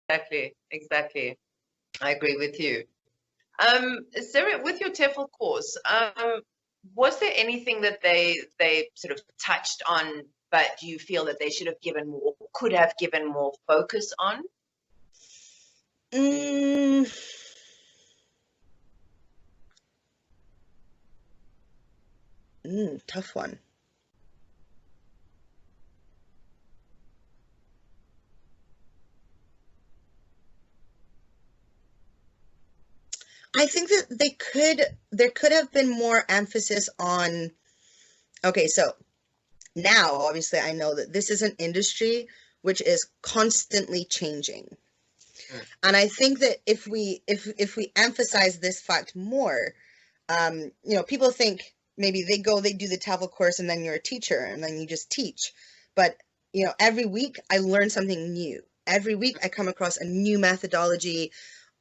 exactly. I agree with you. Sarah, with your TEFL course, was there anything that they sort of touched on, but you feel that they should have given more, could have given more focus on? Tough one. I think that there could have been more emphasis on, okay, so now obviously I know that this is an industry which is constantly changing. And I think that if we emphasize this fact more, people think maybe they do the TEFL course and then you're a teacher and then you just teach. But, every week I learn something new. Every week I come across a new methodology.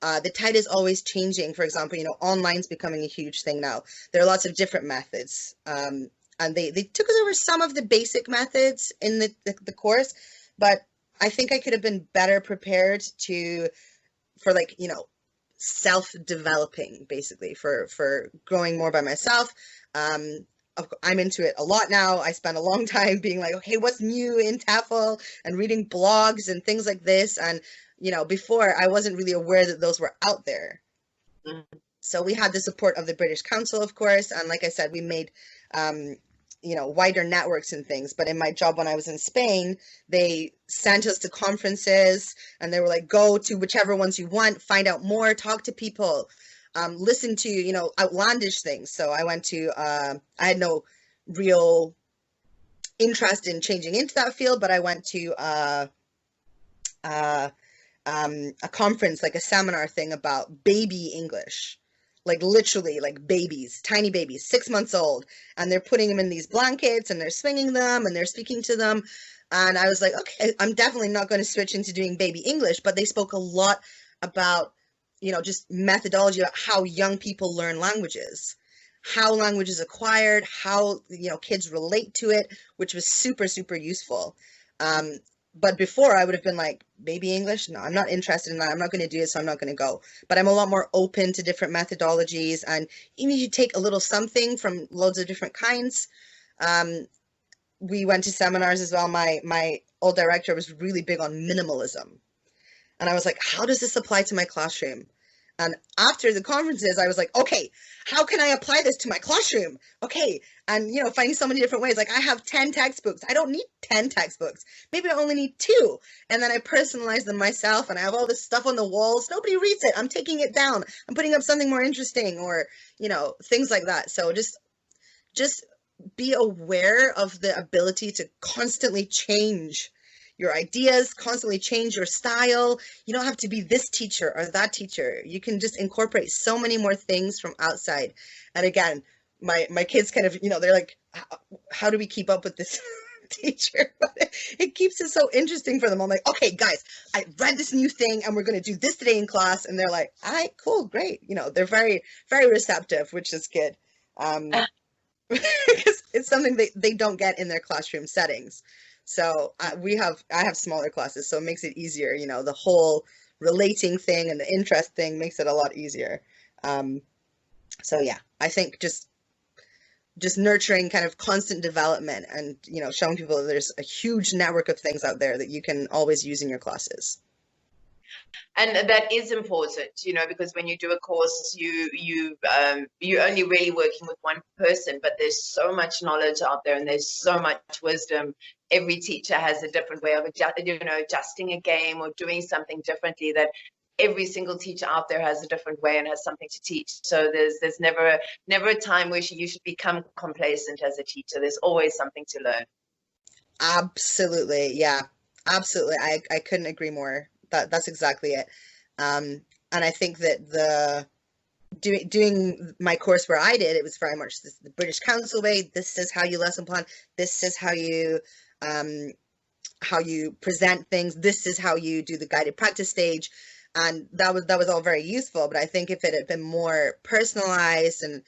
The tide is always changing. For example, online's becoming a huge thing now. There are lots of different methods. And they took us over some of the basic methods in the course, but I think I could have been better prepared for self-developing, basically, for growing more by myself. I'm into it a lot now. I spent a long time being like, okay, what's new in TEFL, and reading blogs and things like this. And, before I wasn't really aware that those were out there. So we had the support of the British Council, of course. And like I said, we made, wider networks and things. But in my job when I was in Spain, they sent us to conferences and they were like, go to whichever ones you want, find out more, talk to people, listen to, outlandish things. So I went to, I had no real interest in changing into that field, but I went to a conference, like a seminar thing about baby English. Like literally like babies, tiny babies, 6 months old, and they're putting them in these blankets and they're swinging them and they're speaking to them. And I was like, okay, I'm definitely not going to switch into doing baby English, but they spoke a lot about, just methodology about how young people learn languages, how language is acquired, how, kids relate to it, which was super, super useful. But before I would have been like, baby English? No, I'm not interested in that. I'm not going to do it, so I'm not going to go. But I'm a lot more open to different methodologies. And even if you take a little something from loads of different kinds. We went to seminars as well. My old director was really big on minimalism. And I was like, how does this apply to my classroom? And after the conferences, I was like, okay, how can I apply this to my classroom? Okay. And, finding so many different ways. Like, I have 10 textbooks. I don't need 10 textbooks. Maybe I only need 2. And then I personalize them myself, and I have all this stuff on the walls. Nobody reads it. I'm taking it down. I'm putting up something more interesting, or, things like that. So just be aware of the ability to constantly change your ideas, constantly change your style. You don't have to be this teacher or that teacher. You can just incorporate so many more things from outside. And again, my kids kind of, they're like, how do we keep up with this teacher? But it keeps it so interesting for them. I'm like, okay, guys, I read this new thing and we're going to do this today in class. And they're like, all right, cool, great. They're very, very receptive, which is good. Because it's something they don't get in their classroom settings. So I have smaller classes, so it makes it easier. The whole relating thing and the interest thing makes it a lot easier. So yeah, I think just nurturing kind of constant development and, showing people that there's a huge network of things out there that you can always use in your classes. And that is important, because when you do a course, you're only really working with one person, but there's so much knowledge out there and there's so much wisdom. Every teacher has a different way of adjusting a game or doing something differently, that every single teacher out there has a different way and has something to teach. So there's never a time where you should become complacent as a teacher. There's always something to learn. Absolutely. Yeah, absolutely. I couldn't agree more. That's exactly it. And I think that doing my course where I did, it was very much the British Council way. This is how you lesson plan. This is how you present things. This is how you do the guided practice stage. And that was all very useful. But I think if it had been more personalized and,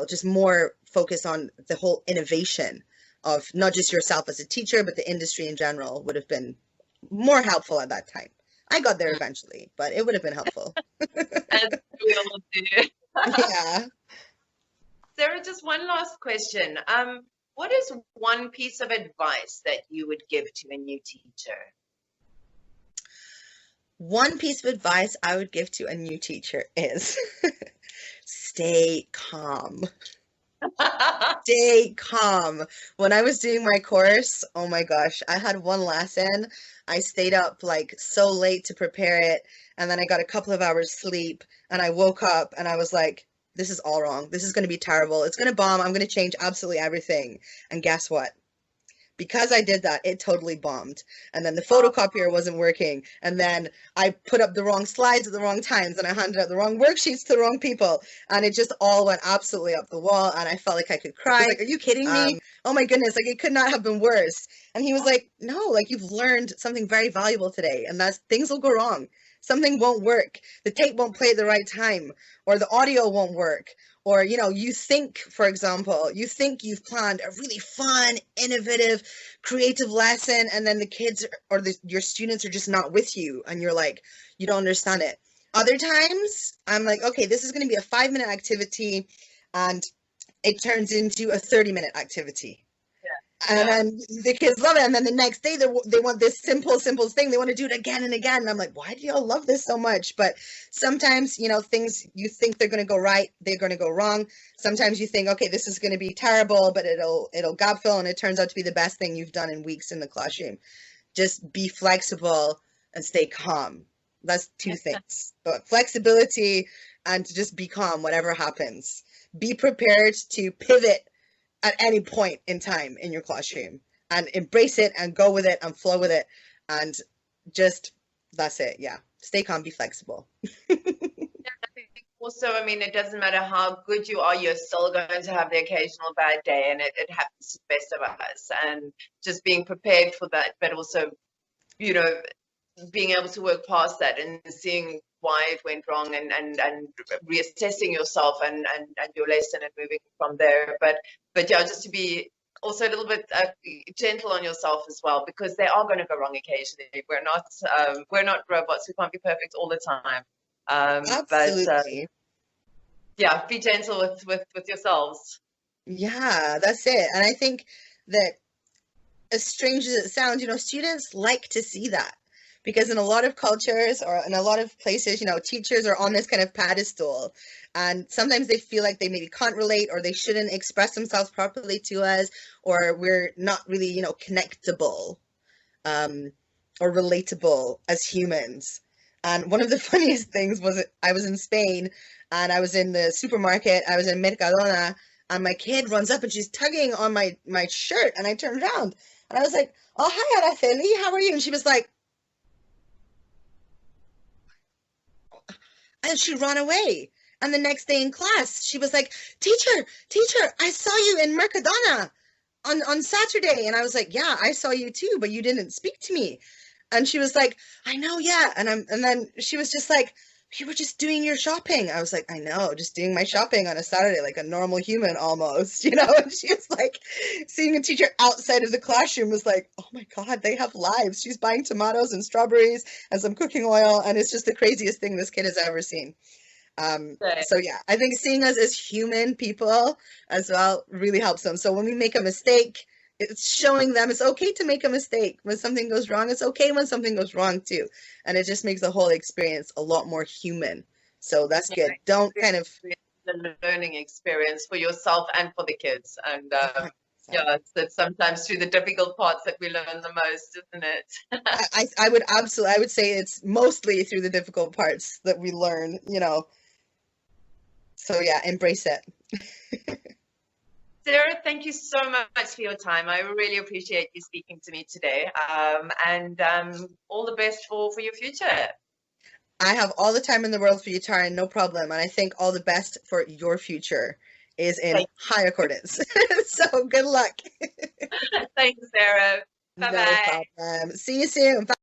just more focused on the whole innovation of not just yourself as a teacher, but the industry in general, would have been more helpful at that time. I got there eventually, but it would have been helpful. As we all do. Yeah. Sarah, just one last question. What is one piece of advice that you would give to a new teacher? One piece of advice I would give to a new teacher is stay calm. Stay calm. When I was doing my course, oh my gosh, I had one lesson. I stayed up like so late to prepare it, and then I got a couple of hours sleep, and I woke up and I was like, this is all wrong. This is going to be terrible. It's going to bomb. I'm going to change absolutely everything. And guess what? Because I did that, it totally bombed. And then the photocopier wasn't working. And then I put up the wrong slides at the wrong times, and I handed out the wrong worksheets to the wrong people. And it just all went absolutely up the wall. And I felt like I could cry. I was like, are you kidding me? Oh my goodness, like it could not have been worse. And he was like, no, like you've learned something very valuable today. And that's things will go wrong. Something won't work. The tape won't play at the right time, or the audio won't work. Or, you know, you think, for example, you think you've planned a really fun, innovative, creative lesson, and then the kids or your students are just not with you, and you're like, you don't understand it. Other times, I'm like, okay, this is going to be a 5-minute activity, and it turns into a 30-minute activity. And then the kids love it. And then the next day, they want this simple thing. They want to do it again and again. And I'm like, why do y'all love this so much? But sometimes, you know, things you think they're going to go right, they're going to go wrong. Sometimes you think, okay, this is going to be terrible, but it'll gap fill. And it turns out to be the best thing you've done in weeks in the classroom. Just be flexible and stay calm. That's 2 things. But flexibility and to just be calm, whatever happens. Be prepared to pivot at any point in time in your classroom, and embrace it and go with it and flow with it, and just that's it. Yeah, stay calm, be flexible. Also, I mean, it doesn't matter how good you are, you're still going to have the occasional bad day, and it happens to the best of us. And just being prepared for that, but also, you know, being able to work past that and seeing why it went wrong, and reassessing yourself and your lesson and moving from there. But yeah, just to be also a little bit gentle on yourself as well, because they are going to go wrong occasionally. We're not robots. We can't be perfect all the time. Absolutely. Yeah, be gentle with yourselves. Yeah, that's it. And I think that, as strange as it sounds, you know, students like to see that. Because in a lot of cultures or in a lot of places, you know, teachers are on this kind of pedestal, and sometimes they feel like they maybe can't relate, or they shouldn't express themselves properly to us, or we're not really, you know, connectable or relatable as humans. And one of the funniest things was I was in Spain, and I was in the supermarket, I was in Mercadona, and my kid runs up and she's tugging on my shirt, and I turned around and I was like, oh, hi, Araceli, how are you? And she was like, and she ran away. And the next day in class, she was like, teacher, I saw you in Mercadona on Saturday. And I was like, yeah, I saw you too, but you didn't speak to me. And she was like, I know, yeah. And then she was just like, you were just doing your shopping. I was like, I know, just doing my shopping on a Saturday, like a normal human almost, you know? And she was like, seeing a teacher outside of the classroom was like, oh my God, they have lives. She's buying tomatoes and strawberries and some cooking oil. And it's just the craziest thing this kid has ever seen. So yeah, I think seeing us as human people as well really helps them. So when we make a mistake, it's showing them it's okay to make a mistake. When something goes wrong, it's okay when something goes wrong too. And it just makes the whole experience a lot more human. So that's good. Don't kind of the learning experience for yourself and for the kids. And yeah, it's sometimes through the difficult parts that we learn the most, isn't it? I would say it's mostly through the difficult parts that we learn, you know. So yeah, embrace it. Sarah, thank you so much for your time. I really appreciate you speaking to me today. And all the best for your future. I have all the time in the world for you, Tara, no problem. And I think all the best for your future is in high accordance. So good luck. Thanks, Sarah. Bye-bye. No problem. See you soon. Bye.